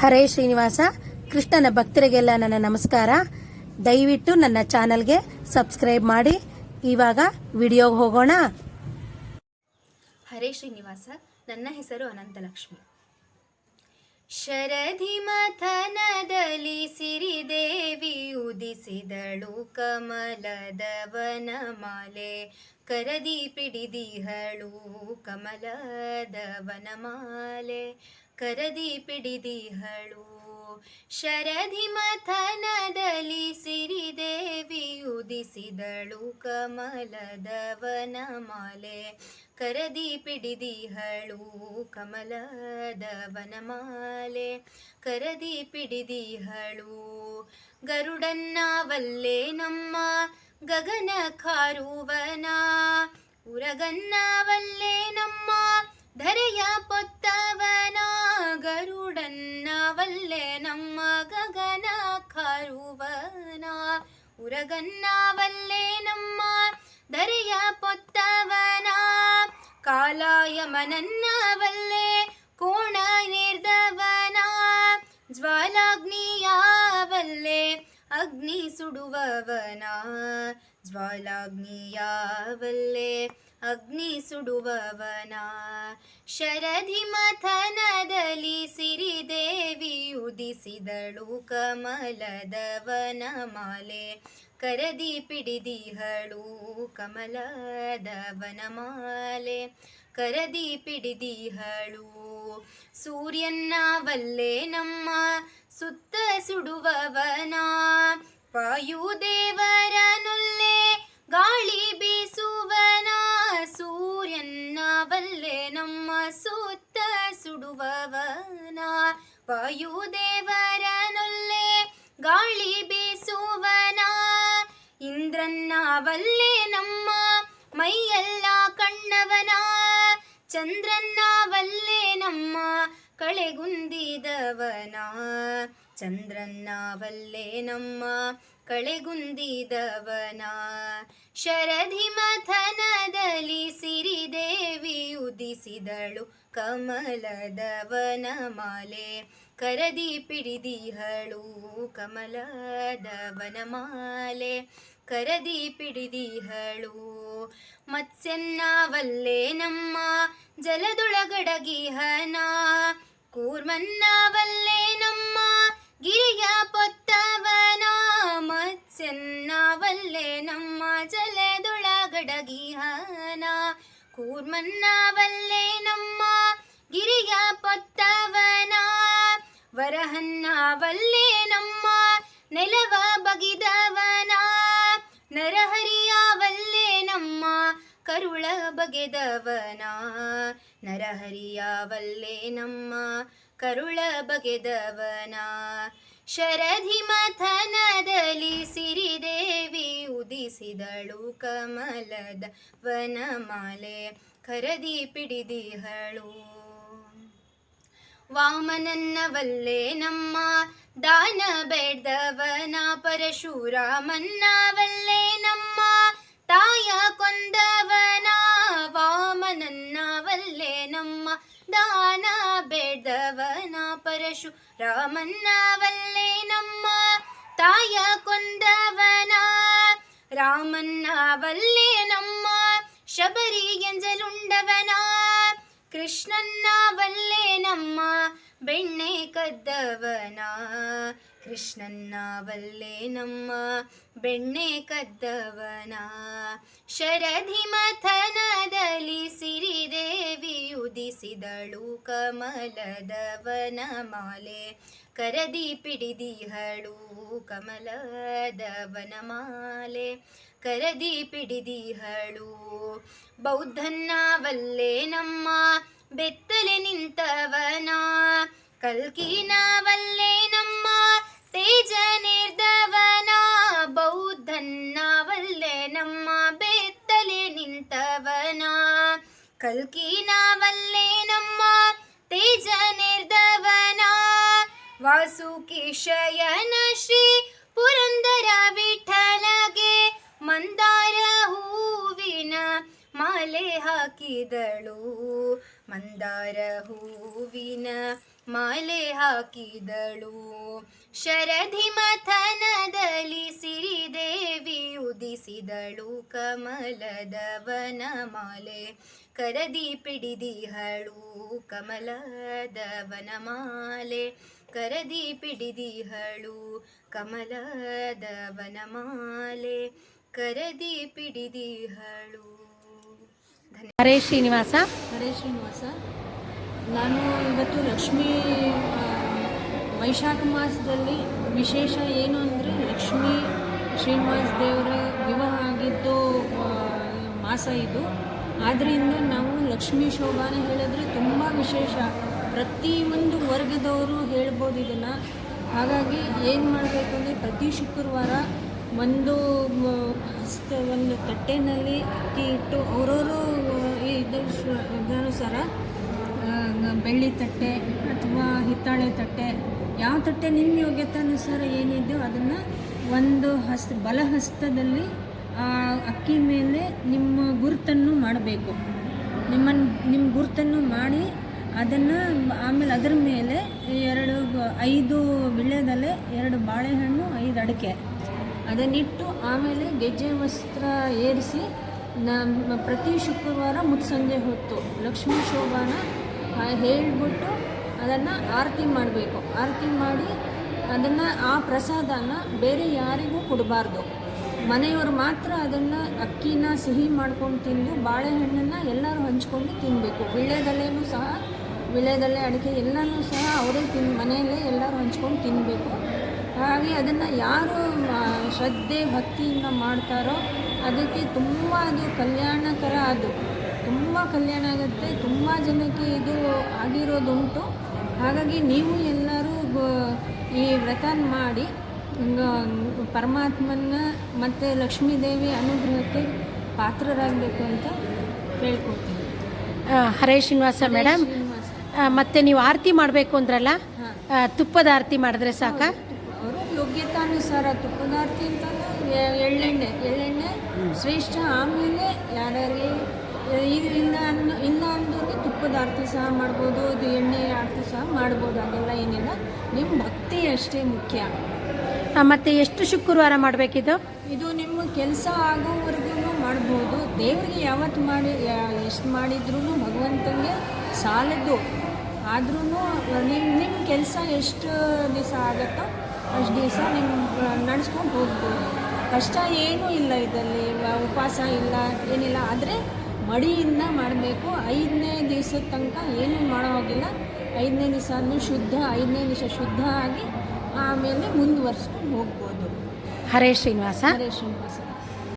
ಹರೇ ಶ್ರೀನಿವಾಸ. ಕೃಷ್ಣನ ಭಕ್ತರಿಗೆಲ್ಲ ನನ್ನ ನಮಸ್ಕಾರ. ದಯವಿಟ್ಟು ನನ್ನ ಚಾನಲ್ಗೆ ಸಬ್ಸ್ಕ್ರೈಬ್ ಮಾಡಿ. ಇವಾಗ ವಿಡಿಯೋಗೆ ಹೋಗೋಣ. ಹರೇ ಶ್ರೀನಿವಾಸ. ನನ್ನ ಹೆಸರು ಅನಂತಲಕ್ಷ್ಮಿ. ಶರಧಿ ಮಥನದಲ್ಲಿ ಸಿರಿದೇವಿ ಉದಿಸಿದಳು ಕಮಲದ ವನಮಾಲೆ, ಕರದಿ ಪಿಡಿದಿಹಳು ಕಮಲದ ವನಮಾಲೆ, ಕರದಿ ಪಿಡಿದಿಹಳು. ಶರಧಿ ಮಥನದಲ್ಲಿ ಸಿರಿದೇವಿ ಉದಿಸಿದಳು ಕಮಲದ ವನಮಾಲೆ, ಕರದಿ ಪಿಡಿದಿಹಳು ಕಮಲದ ವನಮಾಲೆ, ಕರದಿ ಪಿಡಿದಿಹಳು. ಗರುಡನ್ನವಲ್ಲೇ ನಮ್ಮ ಗಗನ ಕಾರುವನ, ಉರಗನ್ನವಲ್ಲೇ ನಮ್ಮ ಧರೆಯ ಪೊತ್ತವನ. ಗರುಡನ್ನವಲ್ಲೇ ನಮ್ಮ ಗಗನ ಕಾರುವನ, ಉರಗನ್ನವಲ್ಲೇ ನಮ್ಮ ಧರೆಯ ಪೊತ್ತವನ. ಕಾಲಾಯಮನನ್ನವಲ್ಲೇ ಕೋಣ ನಿರ್ದವನ, ಜ್ವಾಲಾಗ್ನಿಯಾವಲ್ಲೇ ಅಗ್ನಿ ಸುಡುವವನ, ಜ್ವಾಲಾಗ್ನಿಯಾವಲ್ಲೇ ಅಗ್ನಿ ಸುಡುವವನ. ಶರಧಿ ಮಥನದಲ್ಲಿ ಸಿರಿದೇವಿ ಉದಿಸಿದಳು ಕಮಲದ ವನಮಾಲೆ, ಕರದಿ ಪಿಡಿದಿಹಳು ಕಮಲದ ವನಮಾಲೆ, ಕರದಿ ಪಿಡಿದಿಹಳು. ಸೂರ್ಯನ್ನವಲ್ಲೇ ನಮ್ಮ ಸುತ್ತ ಸುಡುವವನ, ವಾಯುದೇವರನುಲ್ಲೇ ಗಾಳಿ ಬೀಸುವನ. ಸೂರ್ಯನ್ನವಲ್ಲೇ ನಮ್ಮ ಸುತ್ತ ಸುಡುವವನ, ವಾಯುದೇವರನುಲ್ಲೇ ಗಾಳಿ ಬೀಸುವನ. ಇಂದ್ರನ್ನವಲ್ಲೇ ನಮ್ಮ ಮೈಯೆಲ್ಲ ಕಣ್ಣವನ, ಚಂದ್ರನ್ನವಲ್ಲೇ ನಮ್ಮ ಕಳೆಗುಂದಿದವನ, ಚಂದ್ರನ್ನವಲ್ಲೇ ನಮ್ಮ ಕಳೆಗುಂದಿದವನ. ಶರಧಿ ಮಥನದಲ್ಲಿ ಸಿರಿದೇವಿ ಉದಿಸಿದಳು ಕಮಲದ ವನಮಾಲೆ, ಕರದಿ ಪಿಡಿದಿಹಳು ಕಮಲದ ವನಮಾಲೆ, ಕರದಿ ಪಿಡಿದಿಹಳು. ಮತ್ಸ್ಯನ್ನವಲ್ಲೇ ನಮ್ಮ ಜಲದೊಳಗಡಗಿಹನ, ಕೂರ್ಮನ್ನವಲ್ಲೇ ನಮ್ಮ ಗಿರಿಯ ಪೊತ್ತವನ. ಮತ್ಸ್ಯನ್ನವಲ್ಲೇ ನಮ್ಮ ಜಲದೊಳಗಡಗಿಹನ, ಕೂರ್ಮನ್ನವಲ್ಲೇ ನಮ್ಮ ಗಿರಿಯ ಪೊತ್ತವನ. ವರಹನ್ನವಲ್ಲೇ ನಮ್ಮ ನೆಲವ ಬಗಿದವನ, ನರಹರಿಯವಲ್ಲೇ ನಮ್ಮ ಕರುಳ ಬಗೆದವನ, ನರಹರಿಯವಲ್ಲೇ ನಮ್ಮ ಕರುಳ ಬಗೆದವನ. ಶರಧಿ ಮಥನದಲ್ಲಿ ಸಿರಿದೇವಿ ಉದಿಸಿದಳು ಕಮಲದ ವನಮಾಲೆ, ಕರದಿ ಪಿಡಿದಿಹಳು. ವಾಮನನ್ನವಲ್ಲೇ ನಮ್ಮ ದಾನ ಬೇಡ್ದವನ, ಪರಶುರಾಮನ್ನವಲ್ಲೇ ನಮ್ಮ ತಾಯ ಕೊಂದವನ. ವಾಮನನ್ನವಲ್ಲೇ ನಮ್ಮ ದಾನ ಬೇಡ್ದವನ, ಪರಶುರಾಮನ್ನವಲ್ಲೇ ನಮ್ಮ ತಾಯ ಕೊಂದವನ. ರಾಮನ್ನವಲ್ಲೇ ನಮ್ಮ ಶಬರಿ ಎಂಜಲುಂಡವನ, ಕೃಷ್ಣನ್ನವಲ್ಲೇ ನಮ್ಮ ಬೆಣ್ಣೆ ಕದ್ದವನ, ಕೃಷ್ಣನ್ನವಲ್ಲೇ ನಮ್ಮ ಬೆಣ್ಣೆ ಕದ್ದವನ. ಶರಧಿ ಮಥನದಲ್ಲಿ ಸಿರಿದೇವಿ ಉದಿಸಿದಳು ಕಮಲದ ವನಮಾಲೆ, ಕರದಿ ಪಿಡಿದಿಹಳು ಕಮಲದ ವನಮಾಲೆ, ಕರದಿ ಪಿಡಿದಿಹಳು. ಬೌದ್ಧನ್ನವಲ್ಲೇ ನಮ್ಮ ಬೆತ್ತಲೆ ನಿಂತವನ, ಕಲ್ಕಿನವಲ್ಲೇ ನಮ್ಮ ತೇಜ ನಿರ್ದವನ. ಬೌದ್ಧನ್ನವಲ್ಲೇ ನಮ್ಮ ಬೆತ್ತಲೆ ನಿಂತವನ, ಕಲ್ಕಿನವಲ್ಲೇ ನಮ್ಮ ತೇಜ ನಿರ್ದವನ. ವಾಸುಕೀಶಯನ ಶ್ರೀ ಪುರಂದರ ವಿಠಲಗೆ ಮಂದಾರ ಹೂವಿನ ಮಾಲೆ ಹಾಕಿದಳು, ಮಂದಾರ ಹೂವಿನ ಮಾಲೆ ಹಾಕಿದಳು. ಶರಧಿ ಮಥನದಲ್ಲಿ ಸಿರಿದೇವಿ ಉದಿಸಿದಳು. ಕಮಲದ ವನಮಾಲೆ ಕರದಿ ಪಿಡಿದಿಹಳು. ಕಮಲದ ವನಮಾಲೆ ಕರದಿ ಪಿಡಿದಿಹಳು. ಕಮಲದ ವನಮಾಲೆ ಕರದಿ ಪಿಡಿದಿಹಳು. ಹರೇ ಶ್ರೀನಿವಾಸ. ಹರೇ ಶ್ರೀನಿವಾಸ. ನಾನು ಇವತ್ತು ಲಕ್ಷ್ಮೀ ವೈಶಾಖ ಮಾಸದಲ್ಲಿ ವಿಶೇಷ ಏನು ಅಂದರೆ ಲಕ್ಷ್ಮೀ ಶ್ರೀನಿವಾಸ ದೇವರ ವಿವಾಹ ಆಗಿದ್ದು ಮಾಸ ಇದು. ಆದ್ದರಿಂದ ನಾವು ಲಕ್ಷ್ಮೀ ಶೋಭಾನ ಹೇಳಿದ್ರೆ ತುಂಬ ವಿಶೇಷ. ಪ್ರತಿಯೊಂದು ವರ್ಗದವರು ಹೇಳ್ಬೋದು ಇದನ್ನು. ಹಾಗಾಗಿ ಏನು ಮಾಡಬೇಕು ಅಂದರೆ ಪ್ರತಿ ಶುಕ್ರವಾರ ಒಂದು ತಟ್ಟೆನಲ್ಲಿ ಅಕ್ಕಿ ಇಟ್ಟು ಅವರವರು ಇದನುಸಾರ ಬೆಳ್ಳಿ ತಟ್ಟೆ ಅಥವಾ ಹಿತ್ತಾಳೆ ತಟ್ಟೆ, ಯಾವ ತಟ್ಟೆ ನಿಮ್ಮ ಯೋಗ್ಯತಾನುಸಾರ ಏನಿದೆಯೋ ಅದನ್ನು ಒಂದು ಬಲಹಸ್ತದಲ್ಲಿ ಅಕ್ಕಿ ಮೇಲೆ ನಿಮ್ಮ ಗುರುತನ್ನು ಮಾಡಬೇಕು. ನಿಮ್ಮ ಗುರುತನ್ನು ಮಾಡಿ ಅದನ್ನು ಆಮೇಲೆ ಅದರ ಮೇಲೆ 5 ವೀಳ್ಯದೆಲೆ, 2 ಬಾಳೆಹಣ್ಣು, 5 ಅಡಿಕೆ ಅದನ್ನಿಟ್ಟು ಆಮೇಲೆ ಗೆಜ್ಜೆ ವಸ್ತ್ರ ಏರಿಸಿ ಪ್ರತಿ ಶುಕ್ರವಾರ ಮುತ್ಸಂಜೆ ಹೊತ್ತು ಲಕ್ಷ್ಮೀ ಶೋಭಾನ ಹೇಳಿಬಿಟ್ಟು ಅದನ್ನು ಆರತಿ ಮಾಡಬೇಕು. ಆರತಿ ಮಾಡಿ ಅದನ್ನು ಆ ಪ್ರಸಾದನ ಬೇರೆ ಯಾರಿಗೂ ಕೊಡಬಾರ್ದು. ಮನೆಯವರು ಮಾತ್ರ ಅದನ್ನು ಅಕ್ಕಿನ ಸಿಹಿ ಮಾಡ್ಕೊಂಡು ತಿಂದು ಬಾಳೆಹಣ್ಣನ್ನು ಎಲ್ಲರೂ ಹಂಚ್ಕೊಂಡು ತಿನ್ನಬೇಕು. ವೀಳ್ಯದೆಲೆನೂ ಸಹ, ವೀಳ್ಯದೆಲೆ ಅಡಿಕೆ ಎಲ್ಲನೂ ಸಹ ಅವರೇ ಮನೆಯಲ್ಲೇ ಎಲ್ಲರೂ ಹಂಚ್ಕೊಂಡು ತಿನ್ನಬೇಕು. ಹಾಗೆ ಅದನ್ನು ಯಾರು ಶ್ರದ್ಧೆ ಭಕ್ತಿಯಿಂದ ಮಾಡ್ತಾರೋ ಅದಕ್ಕೆ ತುಂಬ ಅದು ಕಲ್ಯಾಣಕರ, ಅದು ತುಂಬ ಕಲ್ಯಾಣ ಆಗುತ್ತೆ. ತುಂಬ ಜನಕ್ಕೆ ಇದು ಆಗಿರೋದುಂಟು. ಹಾಗಾಗಿ ನೀವು ಎಲ್ಲರೂ ಈ ವ್ರತ ಮಾಡಿ ಪರಮಾತ್ಮನ ಮತ್ತು ಲಕ್ಷ್ಮೀದೇವಿ ಅನುಗ್ರಹಕ್ಕೆ ಪಾತ್ರರಾಗಬೇಕು ಅಂತ ಕೇಳ್ಕೊಳ್ತೀನಿ. ಹರೇ ಶ್ರೀನಿವಾಸ ಮೇಡಮ್. ಮತ್ತೆ ನೀವು ಆರತಿ ಮಾಡಬೇಕು ಅಂದ್ರಲ್ಲ, ತುಪ್ಪದ ಆರತಿ ಮಾಡಿದ್ರೆ ಸಾಕ? ಅವರು ಯೋಗ್ಯತಾನುಸಾರ ತುಪ್ಪದ ಆರತಿ ಅಂತಂದರೆ ಎಳ್ಳೆಣ್ಣೆ ಶ್ರೇಷ್ಠ. ಆಮೇಲೆ ಯಾರ್ಯಾರಿಗೆ ಇಲ್ಲ ಅಂದವ್ರಿಗೆ ತುಪ್ಪದ ಆರತಿ ಸಹ ಮಾಡ್ಬೋದು, ಇದು ಎಣ್ಣೆ ಆರತಿ ಸಹ ಮಾಡ್ಬೋದು. ಅದೆಲ್ಲ ಏನಿಲ್ಲ, ನಿಮ್ಮ ಭಕ್ತಿ ಅಷ್ಟೇ ಮುಖ್ಯ. ಮತ್ತು ಎಷ್ಟು ಶುಕ್ರವಾರ ಮಾಡಬೇಕಿದು? ಇದು ನಿಮ್ಮ ಕೆಲಸ ಆಗೋವರೆಗೂ ಮಾಡ್ಬೋದು. ದೇವರಿಗೆ ಯಾವತ್ತು ಎಷ್ಟು ಮಾಡಿದ್ರೂ ಭಗವಂತನಿಗೆ ಸಾಲದು. ಆದ್ರೂ ನಿಮ್ಮ ಕೆಲಸ ಎಷ್ಟು ದಿವಸ ಆಗುತ್ತೋ ಅಷ್ಟು ದಿವಸ ನಿಮ್ಮ ನಡೆಸ್ಕೊಂಡು ಹೋಗ್ಬೋದು. ಕಷ್ಟ ಏನೂ ಇಲ್ಲ ಇದರಲ್ಲಿ, ಉಪವಾಸ ಇಲ್ಲ, ಏನಿಲ್ಲ. ಆದರೆ ಮಡಿಯಿಂದ ಮಾಡಬೇಕು. 5ನೇ ದಿವಸದ ತನಕ ಏನೂ ಮಾಡೋ ಹೋಗಿಲ್ಲ. 5ನೇ ದಿವಸ ಶುದ್ಧ, 5ನೇ ದಿವಸ ಶುದ್ಧ ಆಗಿ ಆಮೇಲೆ ಮುಂದುವರ್ಸ್ಕೊಂಡು ಹೋಗ್ಬೋದು. ಹರೇ ಶ್ರೀನಿವಾಸ. ಹರೇ ಶ್ರೀನಿವಾಸ.